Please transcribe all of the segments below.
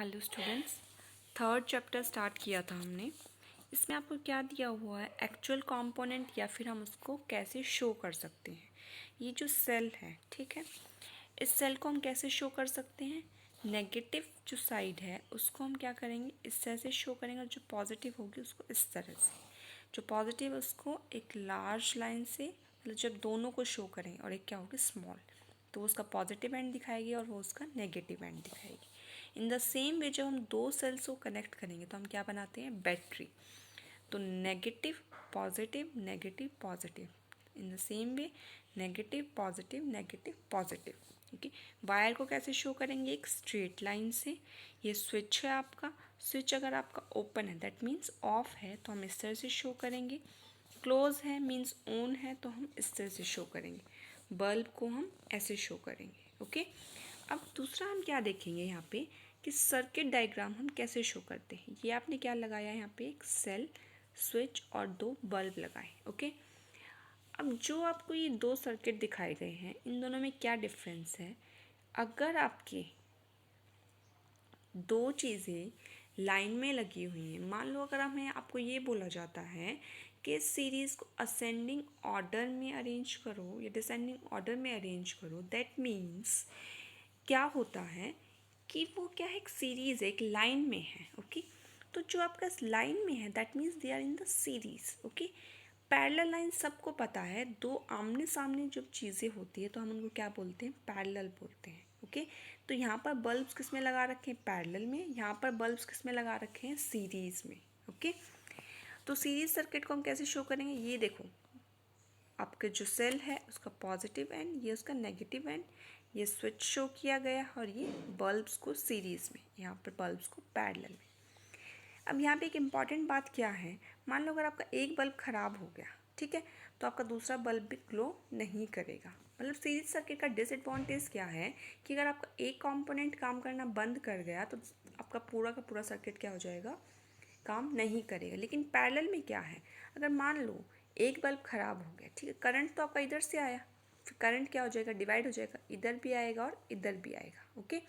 Hello students, third chapter start किया था हमने। इसमें आपको क्या दिया हुआ है, एक्चुअल कंपोनेंट या फिर हम उसको कैसे शो कर सकते हैं। ये जो सेल है, ठीक है, इस सेल को हम कैसे शो कर सकते हैं। नेगेटिव जो साइड है उसको हम क्या करेंगे, इस तरह से शो करेंगे, और जो पॉजिटिव होगी उसको इस तरह से। जो पॉजिटिव है उसको एक लार्ज लाइन से, मतलब जब दोनों को शो करेंगे, और एक क्या होगी स्मॉल, तो उसका पॉजिटिव एंड दिखाएगी और वो उसका नेगेटिव एंड दिखाएगी। इन द सेम वे जब हम दो सेल्स को कनेक्ट करेंगे तो हम क्या बनाते हैं, बैटरी। तो negative positive negative positive, in the same way negative positive negative positive. Okay, wire को कैसे शो करेंगे, एक स्ट्रेट लाइन से। ये स्विच है आपका, स्विच अगर आपका ओपन है दैट मीन्स ऑफ है, तो हम इस तरह से शो करेंगे। क्लोज है मीन्स ऑन है, तो हम इस तरह से शो करेंगे। बल्ब को हम ऐसे शो करेंगे। ओके, अब दूसरा हम क्या देखेंगे यहाँ पे कि सर्किट डायग्राम हम कैसे शो करते हैं। ये आपने क्या लगाया यहाँ पे, एक सेल, स्विच और दो बल्ब लगाए। ओके, अब जो आपको ये दो सर्किट दिखाए गए हैं, इन दोनों में क्या डिफरेंस है। अगर आपके दो चीज़ें लाइन में लगी हुई हैं, मान लो अगर हमें आपको ये बोला जाता है कि इस सीरीज़ को असेंडिंग ऑर्डर में अरेंज करो या डिसेंडिंग ऑर्डर में अरेंज करो, दैट मीन्स क्या होता है कि वो क्या है, एक सीरीज़ है, एक लाइन में है। ओके, तो जो आपका इस लाइन में है that means they are in the series. Okay, parallel line सबको पता है, दो आमने सामने जब चीज़ें होती है तो हम उनको क्या बोलते हैं, पैरेलल बोलते हैं। ओके, तो यहाँ पर बल्ब्स किस में लगा रखे हैं, पैरेलल में। यहाँ पर बल्ब्स किस में लगा रखे हैं, सीरीज़ में। ओके, तो सीरीज सर्किट को हम कैसे शो करेंगे, ये देखो, आपका जो सेल है उसका पॉजिटिव एंड, ये उसका नेगेटिव एंड, ये स्विच शो किया गया और ये बल्ब्स को सीरीज़ में, यहाँ पर बल्ब्स को पैरेलल में। अब यहाँ पे एक इम्पॉर्टेंट बात क्या है, मान लो अगर आपका एक बल्ब ख़राब हो गया, ठीक है, तो आपका दूसरा बल्ब भी ग्लो नहीं करेगा। मतलब सीरीज सर्किट का डिसएडवांटेज क्या है कि अगर आपका एक कंपोनेंट काम करना बंद कर गया तो आपका पूरा का पूरा सर्किट क्या हो जाएगा, काम नहीं करेगा। लेकिन पैरेलल में क्या है, अगर मान लो एक बल्ब ख़राब हो गया, ठीक है, करंट तो आपका इधर से आया, फिर करंट क्या हो जाएगा, डिवाइड हो जाएगा, इधर भी आएगा और इधर भी आएगा। ओके,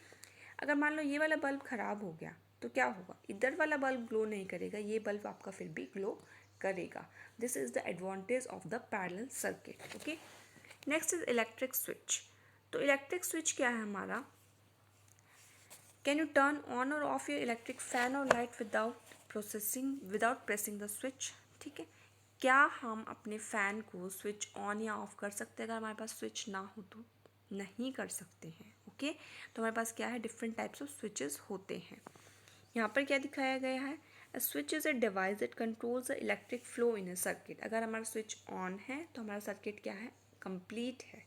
अगर मान लो ये वाला बल्ब ख़राब हो गया तो क्या होगा, इधर वाला बल्ब ग्लो नहीं करेगा, ये बल्ब आपका फिर भी ग्लो करेगा। This is the advantage of the parallel circuit. Okay, next is electric switch. तो इलेक्ट्रिक स्विच क्या है हमारा, कैन यू टर्न ऑन और ऑफ योर इलेक्ट्रिक फैन और light without pressing the switch. ठीक है, क्या हम अपने फ़ैन को स्विच ऑन या ऑफ कर सकते हैं अगर हमारे पास स्विच ना हो तो, नहीं कर सकते हैं। ओके, तो हमारे पास क्या है, डिफरेंट टाइप्स ऑफ स्विचेस होते हैं। यहाँ पर क्या दिखाया गया है, a switch is a device that controls the electric flow in a circuit. अगर हमारा स्विच ऑन है तो हमारा सर्किट क्या है, कंप्लीट है,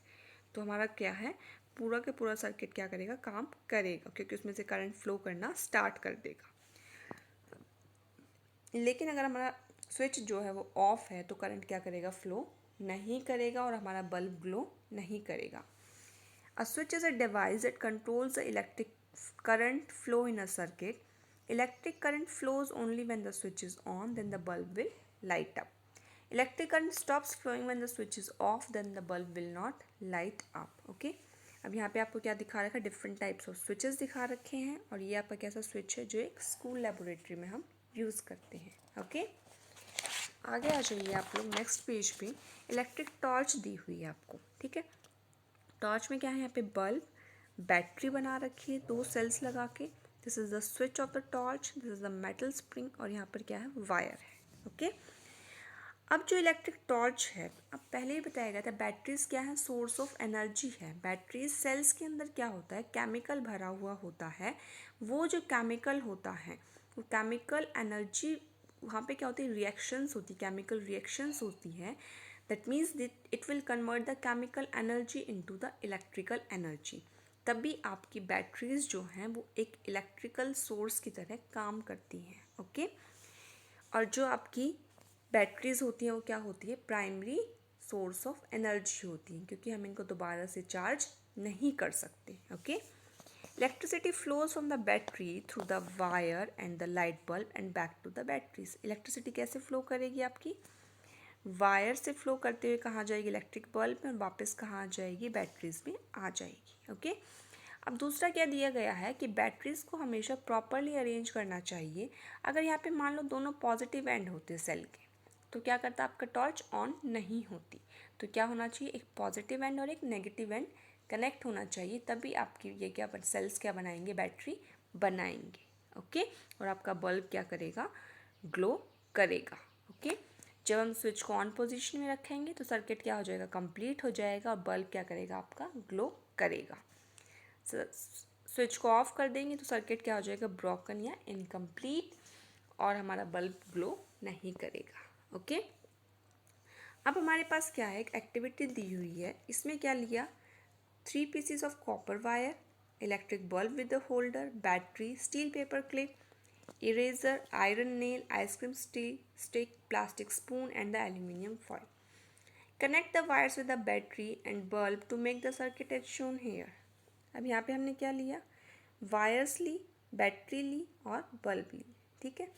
तो हमारा क्या है, पूरा के पूरा सर्किट क्या करेगा, काम करेगा, क्योंकि उसमें से करंट फ्लो करना स्टार्ट कर देगा। लेकिन अगर हमारा स्विच जो है वो ऑफ है तो करंट क्या करेगा, फ्लो नहीं करेगा और हमारा बल्ब ग्लो नहीं करेगा। A switch is a device that controls the electric current flow in a circuit. Electric current flows only when the switch is on, then the bulb will light up. Electric current stops flowing when the switch is off, then the bulb will not light up. Okay, अब यहाँ पे आपको क्या दिखा रखा है, different types of switches दिखा रखे हैं, और ये आपका कैसा स्विच है जो एक स्कूल लेबोरेटरी में हम यूज़ करते हैं। ओके, आगे आ जाइए आप लोग नेक्स्ट पेज पे। इलेक्ट्रिक टॉर्च दी हुई है आपको, ठीक है। टॉर्च में क्या है, यहाँ पे बल्ब, बैटरी बना रखी है दो सेल्स लगा के। This is the switch off the torch, this is the metal spring, और यहाँ पर क्या है, वायर है। ओके, अब जो इलेक्ट्रिक टॉर्च है, अब पहले ही बताया गया था, बैटरीज क्या है, सोर्स ऑफ एनर्जी है। बैटरीज सेल्स के अंदर क्या होता है, केमिकल भरा हुआ होता है। वो जो केमिकल होता है, वो केमिकल एनर्जी, वहाँ पे क्या होती है, रिएक्शंस होती, केमिकल रिएक्शंस होती है। That means it will convert the chemical energy into the electrical energy. तभी आपकी बैटरीज जो हैं वो एक इलेक्ट्रिकल सोर्स की तरह काम करती हैं। ओके, और जो आपकी बैटरीज होती हैं वो क्या होती है, प्राइमरी सोर्स ऑफ एनर्जी होती हैं, क्योंकि हम इनको दोबारा से चार्ज नहीं कर सकते। Okay, electricity flows from the battery through the wire and the light bulb and back to the batteries. Electricity कैसे फ्लो करेगी, आपकी वायर से फ्लो करते हुए कहाँ जाएगी, इलेक्ट्रिक बल्ब में, और वापस कहाँ आ जाएगी, बैटरीज में आ जाएगी। ओके, अब दूसरा क्या दिया गया है कि बैटरीज़ को हमेशा प्रॉपरली अरेंज करना चाहिए। अगर यहाँ पे मान लो दोनों पॉजिटिव एंड होते सेल के, तो क्या करता आपका टॉर्च ऑन नहीं होती। तो क्या होना चाहिए, एक पॉजिटिव एंड और एक नेगेटिव एंड कनेक्ट होना चाहिए, तभी आपकी ये क्या सेल्स क्या बनाएंगे, बैटरी बनाएंगे। ओके, और आपका बल्ब क्या करेगा, ग्लो करेगा। ओके, जब हम स्विच को ऑन पोजीशन में रखेंगे तो सर्किट क्या हो जाएगा, कंप्लीट हो जाएगा और बल्ब क्या करेगा, आपका ग्लो करेगा। स्विच को ऑफ कर देंगे तो सर्किट क्या हो जाएगा, ब्रोकन या इनकम्प्लीट, और हमारा बल्ब ग्लो नहीं करेगा। ओके, अब हमारे पास क्या है, एक एक्टिविटी दी हुई है। इसमें क्या लिया, 3 pieces of copper wire, electric bulb with a holder, battery, steel paper clip, eraser, iron nail, ice cream stick, plastic spoon and the aluminium foil. Connect the wires with the battery and bulb to make the circuit as shown here. अब यहाँ पे हमने क्या लिया, wires ली, battery ली और bulb ली। ठीक है,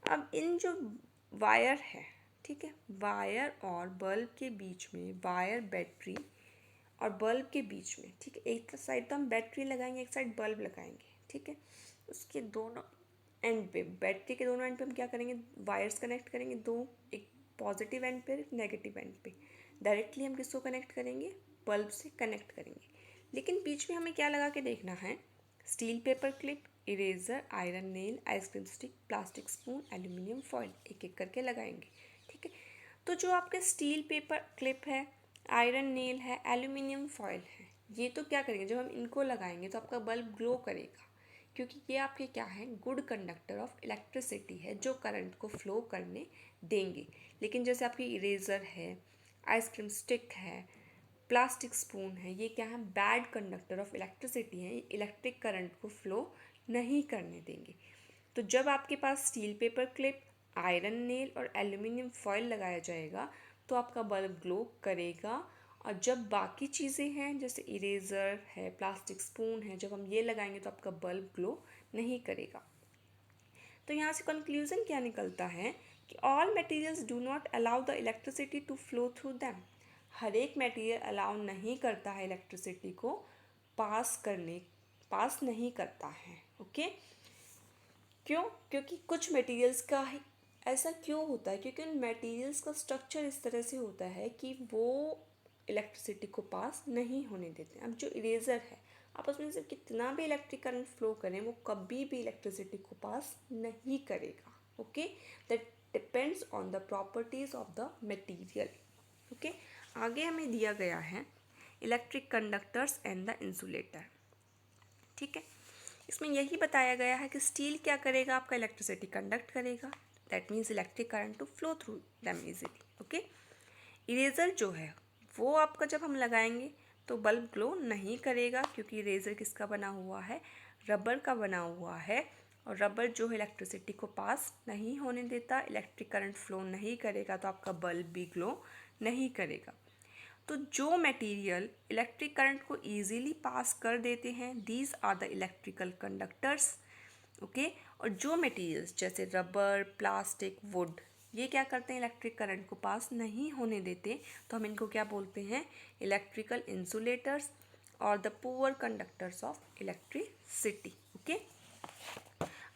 अब इन जो वायर है, ठीक है, वायर और बल्ब के बीच में, वायर बैटरी और बल्ब के बीच में, ठीक है, एक साइड तो हम बैटरी लगाएंगे, एक साइड बल्ब लगाएंगे। ठीक है, उसके दोनों एंड पे, बैटरी के दोनों एंड पे हम क्या करेंगे, वायर्स कनेक्ट करेंगे दो, एक पॉजिटिव एंड पे, एक नेगेटिव एंड पे। डायरेक्टली हम किसको कनेक्ट करेंगे, बल्ब से कनेक्ट करेंगे। लेकिन बीच में हमें क्या लगा के देखना है, steel paper clip, eraser, iron nail, ice cream stick, plastic spoon, aluminium foil, एक एक करके लगाएंगे। ठीक है, तो जो आपके स्टील पेपर क्लिप है, आयरन नेल है, एल्यूमिनियम फॉइल है, ये तो क्या करेंगे, जब हम इनको लगाएंगे तो आपका बल्ब ग्लो करेगा, क्योंकि ये आपके क्या है, गुड कंडक्टर ऑफ इलेक्ट्रिसिटी है, जो करंट को फ्लो करने देंगे। लेकिन जैसे आपकी इरेज़र है, आइसक्रीम स्टिक है, प्लास्टिक स्पून है, ये क्या है, बैड कंडक्टर ऑफ इलेक्ट्रिसिटी है, इलेक्ट्रिक करंट को फ्लो नहीं करने देंगे। तो जब आपके पास steel paper clip, iron nail और एल्यूमिनियम फॉइल लगाया जाएगा तो आपका बल्ब ग्लो करेगा। और जब बाकी चीज़ें हैं जैसे इरेज़र है, प्लास्टिक स्पून है, जब हम ये लगाएंगे तो आपका बल्ब ग्लो नहीं करेगा। तो यहाँ से कंक्लूजन क्या निकलता है कि all materials do not allow the electricity to flow through them. हर एक मटेरियल अलाउ नहीं करता है इलेक्ट्रिसिटी को पास नहीं करता है। ओके, क्यों, क्योंकि कुछ मटेरियल्स का ऐसा क्यों होता है, क्योंकि उन मटेरियल्स का स्ट्रक्चर इस तरह से होता है कि वो इलेक्ट्रिसिटी को पास नहीं होने देते। अब जो इरेज़र है, आप उसमें से कितना भी इलेक्ट्रिक करंट फ्लो करें, वो कभी भी इलेक्ट्रिसिटी को पास नहीं करेगा। Okay, that depends on the properties of the material. Okay, आगे हमें दिया गया है electric conductors and the insulator. ठीक है, इसमें यही बताया गया है कि स्टील क्या करेगा, आपका इलेक्ट्रिसिटी कंडक्ट करेगा, that means electric current to flow through them easily. Okay, eraser जो है वो आपका जब हम लगाएंगे तो बल्ब ग्लो नहीं करेगा, क्योंकि इरेज़र किसका बना हुआ है, रबर का बना हुआ है, और रबर जो है इलेक्ट्रिसिटी को पास नहीं होने देता, इलेक्ट्रिक करंट फ्लो नहीं करेगा, तो आपका बल्ब भी ग्लो नहीं करेगा। तो जो मटेरियल इलेक्ट्रिक करंट को ईजीली पास कर देते हैं, these are the electrical conductors. Okay, और जो मटेरियल्स जैसे रबर, प्लास्टिक, वुड, ये क्या करते हैं, इलेक्ट्रिक करंट को पास नहीं होने देते, तो हम इनको क्या बोलते हैं, इलेक्ट्रिकल इंसुलेटर्स और the poor conductors of electricity. Okay,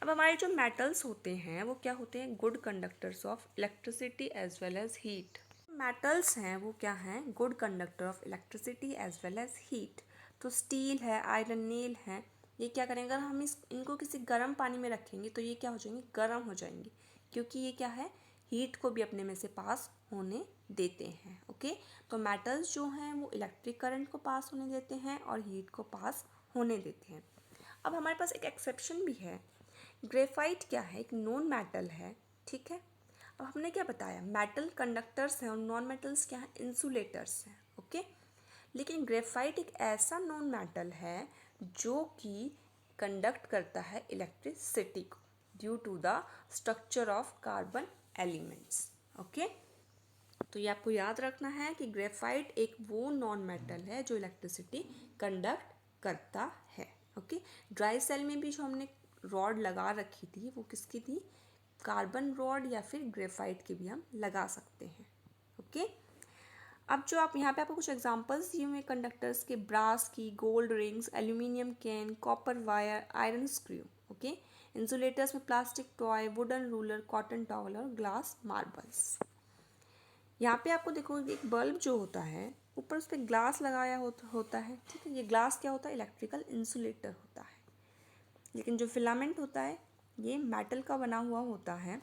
अब हमारे जो मेटल्स होते हैं वो क्या होते हैं, good conductors of electricity as well as heat. Metals हैं वो क्या हैं, good conductor of electricity as well as heat. तो स्टील है, आयरन नेल है, ये क्या करेंगे, अगर हम इनको किसी गर्म पानी में रखेंगे तो ये क्या हो जाएंगे, गर्म हो जाएंगे, क्योंकि ये क्या है, हीट को भी अपने में से पास होने देते हैं। ओके, तो मेटल्स जो हैं वो इलेक्ट्रिक करंट को पास होने देते हैं और हीट को पास होने देते हैं। अब हमारे पास एक एक्सेप्शन भी है, ग्रेफाइट क्या है, एक नॉन मेटल है। ठीक है, अब हमने क्या बताया, मेटल कंडक्टर्स हैं और नॉन मेटल्स क्या हैं, इंसुलेटर्स हैं। ओके, लेकिन ग्रेफाइट एक ऐसा नॉन मेटल है जो कि कंडक्ट करता है इलेक्ट्रिसिटी को due to the structure of carbon elements. Okay, तो ये आपको याद रखना है कि ग्रेफाइट एक वो नॉन मेटल है जो इलेक्ट्रिसिटी कंडक्ट करता है। ओके, ड्राई सेल में भी जो हमने रॉड लगा रखी थी वो किसकी थी, कार्बन रॉड या फिर ग्रेफाइट की भी हम लगा सकते हैं। ओके, अब जो आप यहाँ पे आपको कुछ एग्जांपल्स दिए हुए कंडक्टर्स के, ब्रास की, gold rings, aluminium can, copper wire, iron screw, okay. Insulators में plastic toy, wooden ruler, cotton towel और ग्लास मार्बल्स। यहाँ पे आपको देखो एक बल्ब जो होता है ऊपर उस पर ग्लास लगाया होता है, ठीक है। ये ग्लास क्या होता है? इलेक्ट्रिकल इंसुलेटर होता है। लेकिन जो फिलामेंट होता है ये मेटल का बना हुआ होता है।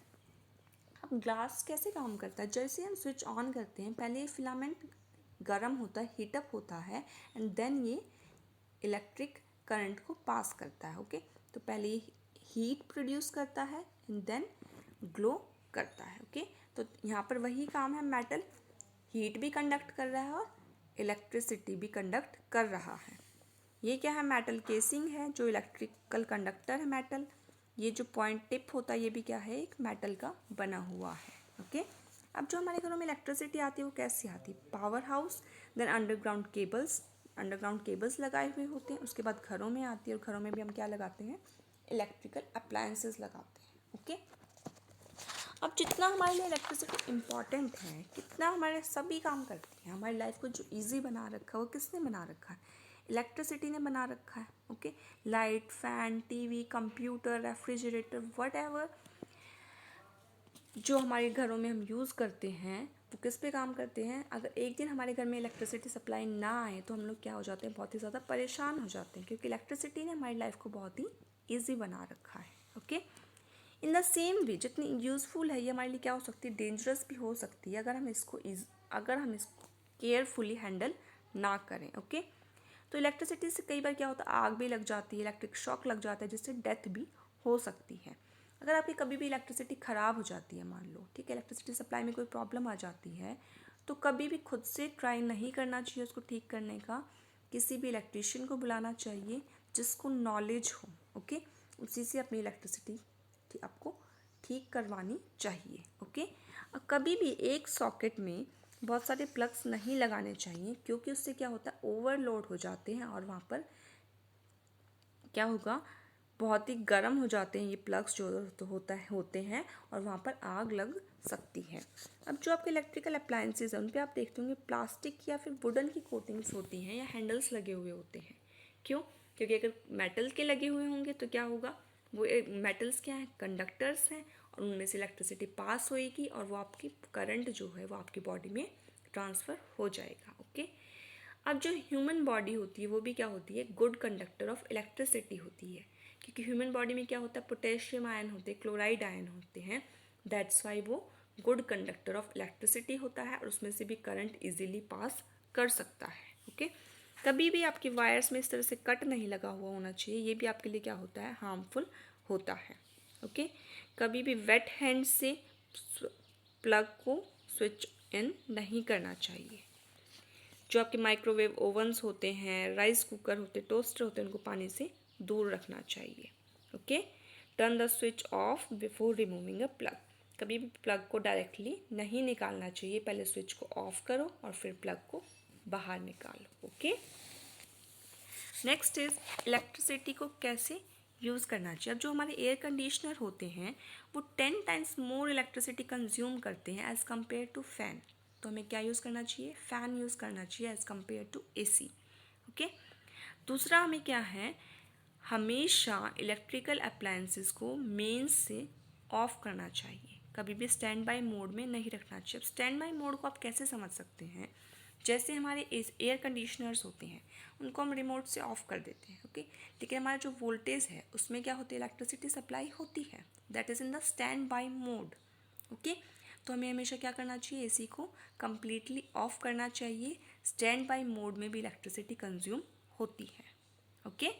अब ग्लास कैसे काम करता है? जैसे हम स्विच ऑन करते हैं पहले ये फिलामेंट गर्म होता है, हीटअप होता है, एंड देन ये इलेक्ट्रिक करंट को पास करता है, ओके। तो पहले ये हीट प्रोड्यूस करता है एंड देन ग्लो करता है, ओके। तो यहाँ पर वही काम है, मेटल हीट भी कंडक्ट कर रहा है और इलेक्ट्रिसिटी भी कंडक्ट कर रहा है। ये क्या है? मेटल केसिंग है जो इलेक्ट्रिकल कंडक्टर है मेटल। ये जो पॉइंट टिप होता है ये भी क्या है? एक मेटल का बना हुआ है, ओके। अब जो हमारे घरों में इलेक्ट्रिसिटी आती है वो कैसे आती है? Powerhouse, then underground cables लगाए हुए होते हैं, उसके बाद घरों में आती है और घरों में भी हम क्या लगाते हैं? इलेक्ट्रिकल अप्लायंसेस लगाते हैं, ओके। अब जितना हमारे लिए इलेक्ट्रिसिटी इम्पॉर्टेंट है, कितना हमारे सभी काम करती है, हमारी लाइफ को जो ईजी बना रखा है वो किसने बना रखा है? इलेक्ट्रिसिटी ने बना रखा है, okay. Light, fan, TV, computer, refrigerator, whatever जो हमारे घरों में हम यूज़ करते हैं वो किस पे काम करते हैं? अगर एक दिन हमारे घर में इलेक्ट्रिसिटी सप्लाई ना आए तो हम लोग क्या हो जाते हैं? बहुत ही ज़्यादा परेशान हो जाते हैं, क्योंकि इलेक्ट्रिसिटी ने हमारी लाइफ को बहुत ही ईजी बना रखा है, okay. In the same way जितनी यूज़फुल है ये हमारे लिए क्या हो सकती है? डेंजरस भी हो सकती है अगर हम इसको केयरफुली हैंडल ना करें, ओके। तो इलेक्ट्रिसिटी से कई बार क्या होता है? आग भी लग जाती है, इलेक्ट्रिक शॉक लग जाता है, जिससे डेथ भी हो सकती है। अगर आपकी कभी भी इलेक्ट्रिसिटी ख़राब हो जाती है, मान लो, ठीक है, इलेक्ट्रिसिटी सप्लाई में कोई प्रॉब्लम आ जाती है, तो कभी भी खुद से ट्राई नहीं करना चाहिए उसको ठीक करने का। किसी भी इलेक्ट्रिशियन को बुलाना चाहिए जिसको नॉलेज हो, ओके। उसी से अपनी इलेक्ट्रिसिटी आपको ठीक करवानी चाहिए, ओके। और कभी भी एक सॉकेट में बहुत सारे प्लग्स नहीं लगाने चाहिए, क्योंकि उससे क्या होता है? ओवरलोड हो जाते हैं और वहाँ पर क्या होगा? बहुत ही गर्म हो जाते हैं ये प्लग्स जो होते हैं और वहाँ पर आग लग सकती है। अब जो आपके इलेक्ट्रिकल अप्लायंसेस हैं उन पे आप देखते होंगे प्लास्टिक या फिर वुडन की कोटिंग्स होती हैं या हैंडल्स लगे हुए होते हैं। क्यों? क्योंकि अगर मेटल के लगे हुए होंगे तो क्या होगा? वो मेटल्स क्या हैं? कंडक्टर्स हैं और उनमें से इलेक्ट्रिसिटी पास होएगी और वो आपकी करंट जो है वो आपकी बॉडी में ट्रांसफ़र हो जाएगा, ओके। अब जो ह्यूमन बॉडी होती है वो भी क्या होती है? गुड कंडक्टर ऑफ इलेक्ट्रिसिटी होती है, क्योंकि ह्यूमन बॉडी में क्या होता है? पोटेशियम आयन होते हैं, क्लोराइड आयन होते हैं, दैट्स वाई वो गुड कंडक्टर ऑफ इलेक्ट्रिसिटी होता है और उसमें से भी करंट इजीली पास कर सकता है, ओके। कभी भी आपकी वायर्स में इस तरह से कट नहीं लगा हुआ होना चाहिए, ये भी आपके लिए क्या होता है? हार्मफुल होता है, ओके। कभी भी वेट हैंड से प्लग को स्विच इन नहीं करना चाहिए। जो आपके माइक्रोवेव ओवन्स होते हैं, राइस कुकर होते हैं, टोस्टर होते हैं, उनको पानी से दूर रखना चाहिए, okay. Turn the switch off before removing a plug. कभी भी प्लग को डायरेक्टली नहीं निकालना चाहिए, पहले स्विच को ऑफ करो और फिर प्लग को बाहर निकालो, ओके। नेक्स्ट इज इलेक्ट्रिसिटी को कैसे यूज़ करना चाहिए। अब जो हमारे एयर कंडीशनर होते हैं वो 10 टाइम्स मोर इलेक्ट्रिसिटी कंज्यूम करते हैं एज़ कम्पेयर टू फैन। तो हमें क्या यूज़ करना चाहिए? फ़ैन यूज़ करना चाहिए as compare to AC, okay. दूसरा हमें क्या है? हमेशा इलेक्ट्रिकल अप्लायंसेस को मेंस से ऑफ करना चाहिए, कभी भी स्टैंड बाय मोड में नहीं रखना चाहिए। अब स्टैंड बाय मोड को आप कैसे समझ सकते हैं? जैसे हमारे एयर कंडीशनर्स होते हैं उनको हम रिमोट से ऑफ कर देते हैं, ओके। लेकिन हमारा जो वोल्टेज है उसमें क्या होती है? इलेक्ट्रिसिटी सप्लाई होती है, that is in the stand by mode, okay. तो हमें हमेशा क्या करना चाहिए? AC को कम्प्लीटली ऑफ करना चाहिए। स्टैंड बाय मोड में भी इलेक्ट्रिसिटी कंज्यूम होती है, ओके।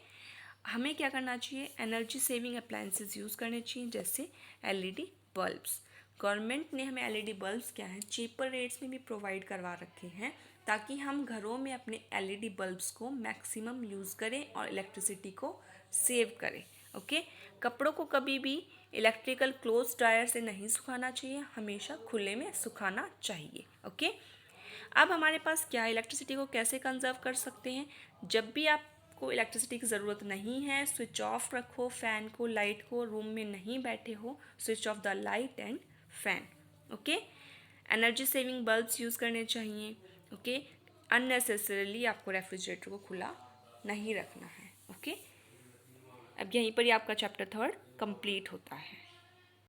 हमें क्या करना चाहिए? एनर्जी सेविंग अप्लायंसेस यूज़ करने चाहिए, जैसे LED बल्ब्स। गवर्नमेंट ने हमें LED बल्ब्स क्या है चीपर रेट्स में भी प्रोवाइड करवा रखे हैं, ताकि हम घरों में अपने LED बल्ब्स को मैक्सिमम यूज़ करें और इलेक्ट्रिसिटी को सेव करें, ओके। कपड़ों को कभी भी इलेक्ट्रिकल क्लोथ ड्रायर से नहीं सुखाना चाहिए, हमेशा खुले में सुखाना चाहिए, ओके। अब हमारे पास क्या है? इलेक्ट्रिसिटी को कैसे कंजर्व कर सकते हैं? जब भी आपको इलेक्ट्रिसिटी की ज़रूरत नहीं है स्विच ऑफ रखो, फ़ैन को, लाइट को, रूम में नहीं बैठे हो, switch off the light and fan, okay. Energy saving bulbs use करने चाहिए। ओके, अननेसेसरीली आपको रेफ्रिजरेटर को खुला नहीं रखना है। ओके, अब यहीं पर ही आपका चैप्टर 3 कंप्लीट होता है।